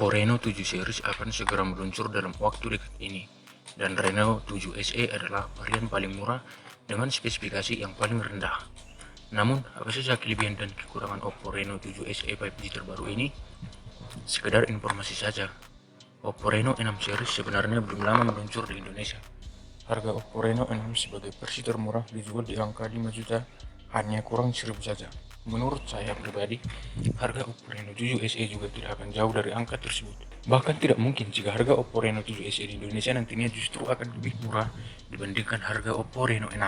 Oppo Reno 7 series akan segera meluncur dalam waktu dekat ini, dan Reno 7 SE adalah varian paling murah dengan spesifikasi yang paling rendah. Namun, apa saja kelebihan dan kekurangan Oppo Reno 7 SE 5G terbaru ini? Sekedar informasi saja, Oppo Reno 6 series sebenarnya belum lama meluncur di Indonesia. Harga Oppo Reno 6 sebagai versi termurah dijual di angka 5 juta, hanya kurang 1000 saja. Menurut saya pribadi, harga Oppo Reno 7 SE juga tidak akan jauh dari angka tersebut. Bahkan tidak mungkin jika harga Oppo Reno 7 SE di Indonesia nantinya justru akan lebih murah dibandingkan harga Oppo Reno 6.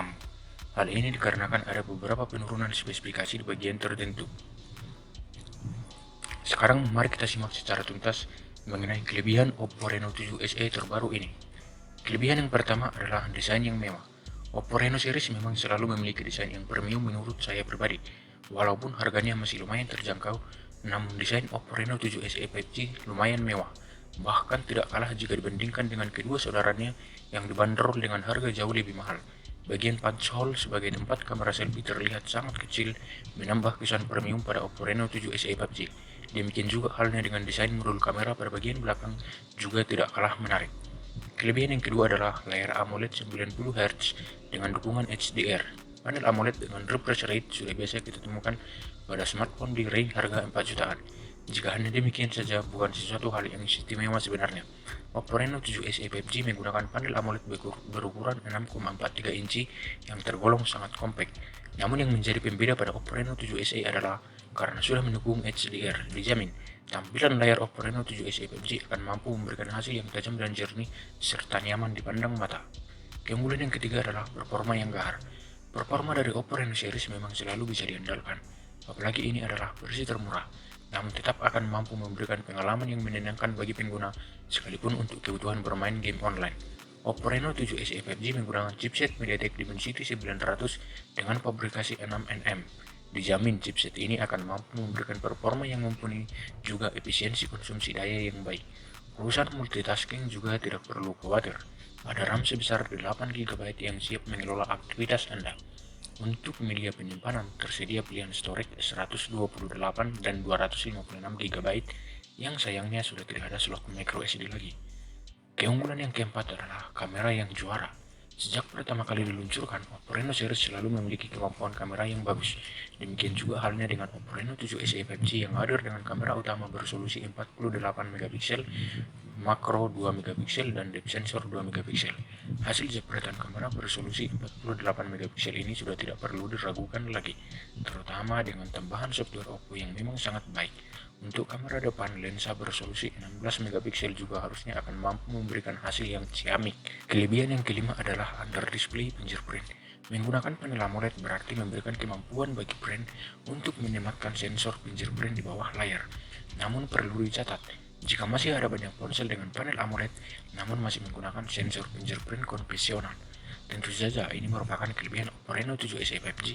Hal ini dikarenakan ada beberapa penurunan spesifikasi di bagian tertentu. Sekarang mari kita simak secara tuntas mengenai kelebihan Oppo Reno 7 SE terbaru ini. Kelebihan yang pertama adalah desain yang mewah. Oppo Reno series memang selalu memiliki desain yang premium menurut saya pribadi. Walaupun harganya masih lumayan terjangkau, namun desain Oppo Reno 7 SE 5G lumayan mewah. Bahkan tidak kalah jika dibandingkan dengan kedua saudaranya yang dibanderol dengan harga jauh lebih mahal. Bagian punch hole sebagai tempat kamera selfie terlihat sangat kecil, menambah kesan premium pada Oppo Reno 7 SE 5G. Demikian juga halnya dengan desain modul kamera pada bagian belakang juga tidak kalah menarik. Kelebihan yang kedua adalah layar AMOLED 90Hz dengan dukungan HDR. Panel AMOLED dengan refresh rate sudah biasa kita temukan pada smartphone di range harga 4 jutaan. Jika hanya demikian saja, bukan sesuatu hal yang istimewa sebenarnya. Oppo Reno 7 SE 5G menggunakan panel AMOLED berukuran 6,43 inci yang tergolong sangat compact. Namun yang menjadi pembeda pada Oppo Reno 7 SE adalah karena sudah mendukung HDR, dijamin tampilan layar Oppo Reno 7 SE 5G akan mampu memberikan hasil yang tajam dan jernih serta nyaman dipandang mata. Keunggulan yang ketiga adalah performa yang gahar. Performa dari Oppo Reno series memang selalu bisa diandalkan, apalagi ini adalah versi termurah, namun tetap akan mampu memberikan pengalaman yang menyenangkan bagi pengguna, sekalipun untuk kebutuhan bermain game online. Oppo Reno 7 SE 5G menggunakan chipset MediaTek Dimensity 900 dengan fabrikasi 6nm. Dijamin chipset ini akan mampu memberikan performa yang mumpuni, juga efisiensi konsumsi daya yang baik. Urusan multitasking juga tidak perlu khawatir. Ada RAM sebesar 8GB yang siap mengelola aktivitas Anda. Untuk media penyimpanan, tersedia pilihan storage 128 dan 256GB yang sayangnya sudah tidak ada slot microSD lagi. Keunggulan yang keempat adalah kamera yang juara. Sejak pertama kali diluncurkan, Oppo Reno series selalu memiliki kemampuan kamera yang bagus. Demikian juga halnya dengan Oppo Reno 7 SE 5G yang hadir dengan kamera utama beresolusi 48MP, makro 2MP dan depth sensor 2MP. Hasil jepretan kamera beresolusi 48MP ini sudah tidak perlu diragukan lagi, terutama dengan tambahan software Oppo yang memang sangat baik. Untuk kamera depan, lensa beresolusi 16MP juga harusnya akan mampu memberikan hasil yang ciamik. Kelebihan yang kelima adalah under display fingerprint. Menggunakan panel AMOLED berarti memberikan kemampuan bagi brand untuk menyematkan sensor fingerprint di bawah layar. Namun perlu dicatat, jika masih ada banyak ponsel dengan panel AMOLED namun masih menggunakan sensor fingerprint konvensional. Tentu saja ini merupakan kelebihan Oppo Reno 7 SE 5G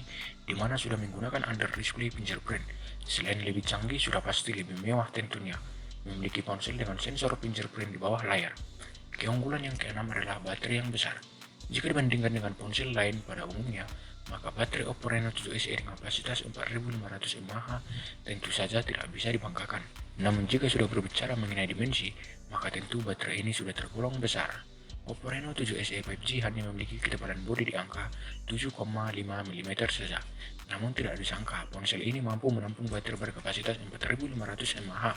di mana sudah menggunakan under display fingerprint. Selain lebih canggih, sudah pasti lebih mewah tentunya, memiliki ponsel dengan sensor fingerprint di bawah layar. Keunggulan yang keenam adalah baterai yang besar. Jika dibandingkan dengan ponsel lain pada umumnya, maka baterai Oppo Reno 7 SE dengan kapasitas 4500 mAh tentu saja tidak bisa dibanggakan. Namun jika sudah berbicara mengenai dimensi, maka tentu baterai ini sudah tergolong besar. Oppo Reno 7 SE 5G hanya memiliki ketebalan bodi di angka 7,5mm saja. Namun tidak disangka, ponsel ini mampu menampung baterai berkapasitas 4500 mAh.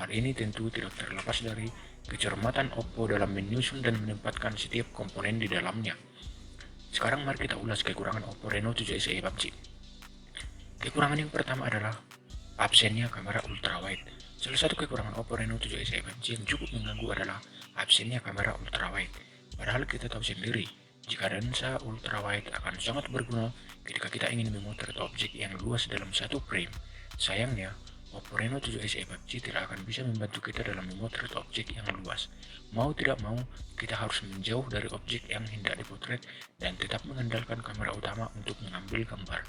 Hal ini tentu tidak terlepas dari kecermatan Oppo dalam menyusun dan menempatkan setiap komponen di dalamnya. Sekarang mari kita ulas kekurangan Oppo Reno 7 SE 5G. Kekurangan yang pertama adalah absennya kamera ultrawide. Salah satu kekurangan Oppo Reno 7 SE 5G yang cukup mengganggu adalah absennya kamera ultrawide. Padahal kita tahu sendiri, jika lensa ultrawide akan sangat berguna ketika kita ingin memotret objek yang luas dalam satu frame. Sayangnya, Oppo Reno 7 SE 5G tidak akan bisa membantu kita dalam memotret objek yang luas. Mau tidak mau, kita harus menjauh dari objek yang hendak dipotret dan tetap mengandalkan kamera utama untuk mengambil gambar.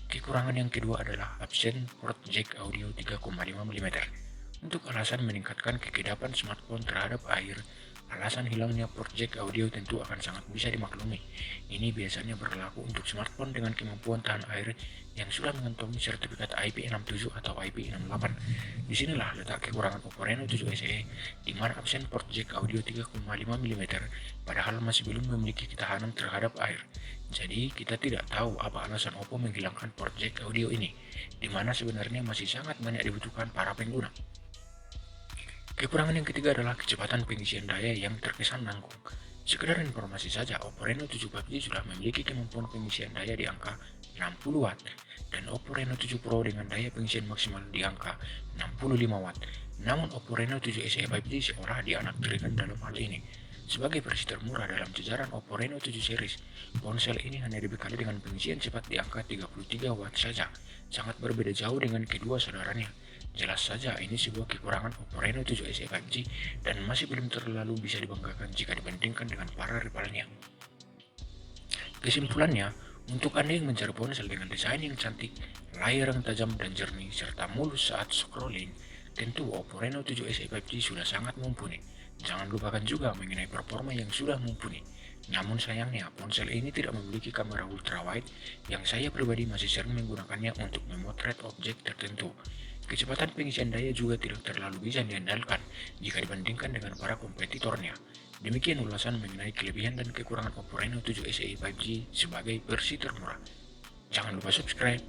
Kekurangan yang kedua adalah absen port jack audio 3,5mm. Untuk alasan meningkatkan kekedapan smartphone terhadap air, Alasan hilangnya port jack audio tentu akan sangat bisa dimaklumi. Ini biasanya berlaku untuk smartphone dengan kemampuan tahan air yang sudah mengantongi sertifikat IP67 atau IP68. Disinilah letak kekurangan Oppo Reno 7 SE, di mana absen port jack audio 3,5 mm, padahal masih belum memiliki ketahanan terhadap air. Jadi kita tidak tahu apa alasan Oppo menghilangkan port jack audio ini, di mana sebenarnya masih sangat banyak dibutuhkan para pengguna. Kekurangan yang ketiga adalah kecepatan pengisian daya yang terkesan nanggung. Sekedar informasi saja, Oppo Reno 7 5G sudah memiliki kemampuan pengisian daya di angka 60 Watt, dan Oppo Reno 7 Pro dengan daya pengisian maksimal di angka 65 Watt. Namun Oppo Reno 7 SE 5G seolah dianaktirikan dalam hal ini. Sebagai versi termurah dalam jajaran Oppo Reno 7 series, ponsel ini hanya dibekali dengan pengisian cepat di angka 33 Watt saja, sangat berbeda jauh dengan kedua saudaranya. Jelas saja ini sebuah kekurangan Oppo Reno 7 SE 5G dan masih belum terlalu bisa dibanggakan jika dibandingkan dengan para rivalnya. Kesimpulannya, untuk Anda yang mencari ponsel dengan desain yang cantik, layar yang tajam dan jernih, serta mulus saat scrolling, tentu Oppo Reno 7 SE 5G sudah sangat mumpuni. Jangan lupakan juga mengenai performa yang sudah mumpuni. Namun sayangnya, ponsel ini tidak memiliki kamera ultrawide yang saya pribadi masih sering menggunakannya untuk memotret objek tertentu. Kecepatan pengisian daya juga tidak terlalu bisa diandalkan jika dibandingkan dengan para kompetitornya. Demikian ulasan mengenai kelebihan dan kekurangan Oppo Reno 7 SE 5G sebagai versi termurah. Jangan lupa subscribe.